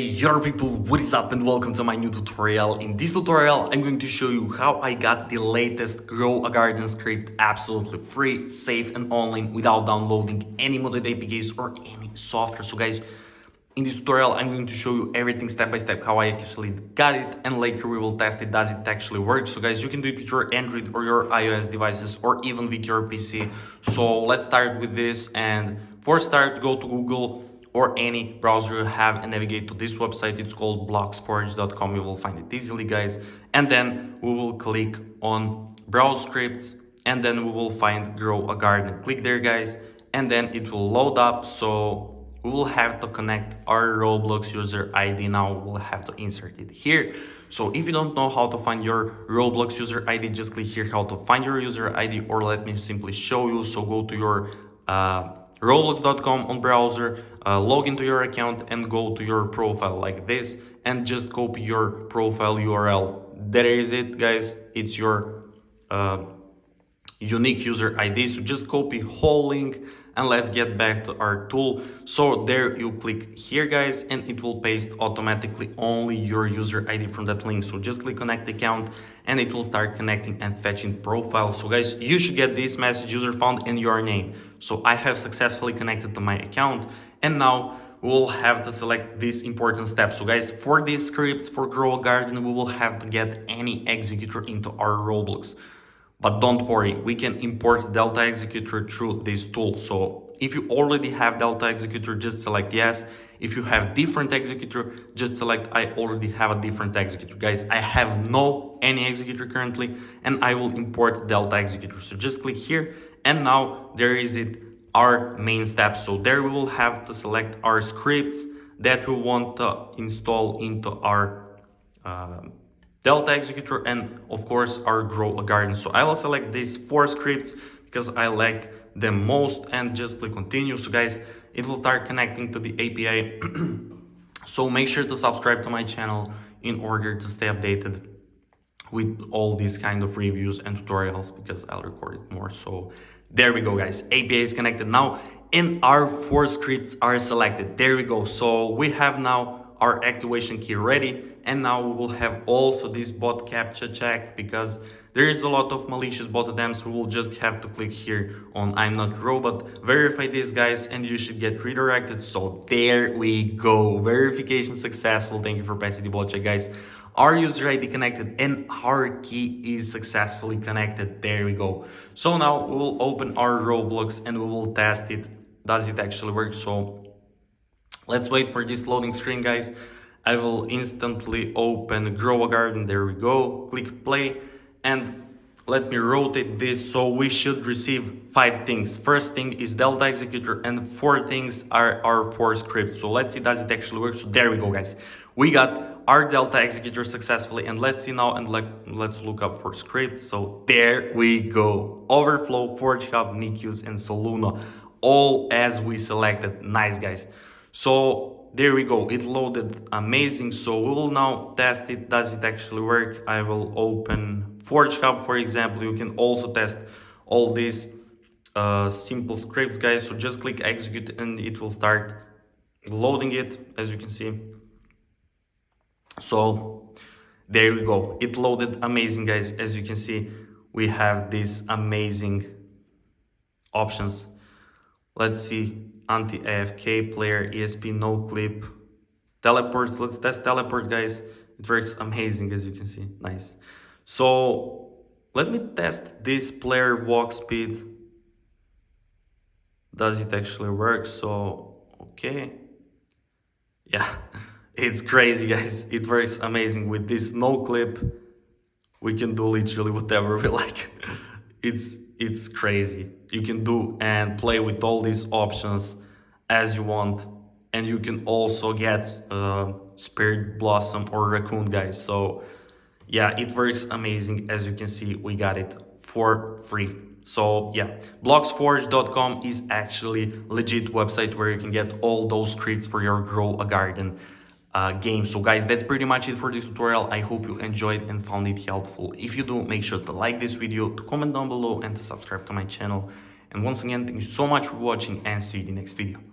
Yo people, what is up and welcome to my new tutorial. In this tutorial, I'm going to show you how I got the latest Grow a Garden script absolutely free, safe and online without downloading any modded APKs or any software. So guys, in this tutorial, I'm going to show you everything step by step how I actually got it, and later we will test it, does it actually work. So guys, you can do it with your Android or your iOS devices or even with your PC. So let's start with this, and for start, go to Google or any browser you have and navigate to this website. It's called bloxforge.com. You will find it easily, guys. And then we will click on browse scripts, and then we will find Grow a Garden. Click there, guys, and then it will load up. So we will have to connect our Roblox user ID. Now we'll have to insert it here. So if you don't know how to find your Roblox user ID, just click here how to find your user ID, or let me simply show you. So go to your roblox.com on browser, log into your account and go to your profile like this, and just copy your profile URL. There is it, guys. It's your unique user ID. So just copy whole link, and let's get back to our tool. So there you click here, guys, and it will paste automatically only your user ID from that link. So just click connect account and it will start connecting and fetching profile. So guys, you should get this message, user found in your name. So I have successfully connected to my account, and now we'll have to select this important step. So guys, for these scripts for Grow a Garden, we will have to get any executor into our Roblox. But don't worry, we can import Delta Executor through this tool. So if you already have Delta Executor, just select yes. If you have different executor, just select I already have a different executor. Guys, I have no any executor currently, and I will import Delta Executor. So just click here, and now there is it, our main step. So there we will have to select our scripts that we want to install into our Delta Executor, and of course our Grow a Garden. So I will select these 4 scripts because I like them most, and just click continue. So guys, it will start connecting to the API. So make sure to subscribe to my channel in order to stay updated with all these kind of reviews and tutorials, because I'll record it more. So there we go, guys, API is connected now and our 4 scripts are selected. There we go. So we have now our activation key ready, and now we will have also this bot captcha check, because there is a lot of malicious bot attempts. We will just have to click here on I'm not robot, verify this, guys, and you should get redirected. So there we go, verification successful. Thank you for passing the bot check, guys. Our user ID connected and our key is successfully connected. There we go. So now we will open our Roblox and we will test it. Does it actually work? So let's wait for this loading screen, guys. I will instantly open Grow a Garden. There we go. Click play, and let me rotate this. So we should receive 5 things. First thing is Delta Executor, and 4 things are our 4 scripts. So let's see, does it actually work? So there we go, guys. We got our Delta Executor successfully, and let's see now, and let's look up for scripts. So there we go. Overflow, Forge Hub, NICUs, and Soluna, all as we selected. Nice, guys. So there we go, it loaded amazing. So we will now test it, does it actually work? I will open Forge Hub, for example. You can also test all these simple scripts, guys. So just click execute and it will start loading it, as you can see. So there we go, it loaded amazing, guys. As you can see, we have these amazing options. Let's see, anti-AFK, player, ESP, no clip, teleports. Let's test teleport, guys. It works amazing, as you can see. Nice. So let me test this player walk speed. Does it actually work? So okay, yeah, it's crazy, guys. It works amazing. With this no clip, we can do literally whatever we like. It's crazy. You can do and play with all these options as you want, and you can also get Spirit Blossom or Raccoon, guys. So yeah, it works amazing. As you can see, we got it for free. So yeah, bloxforge.com is actually legit website where you can get all those scripts for your Grow a Garden game. So guys, that's pretty much it for this tutorial. I hope you enjoyed and found it helpful. If you do, make sure to like this video, to comment down below, and to subscribe to my channel. And once again, thank you so much for watching, and see you in the next video.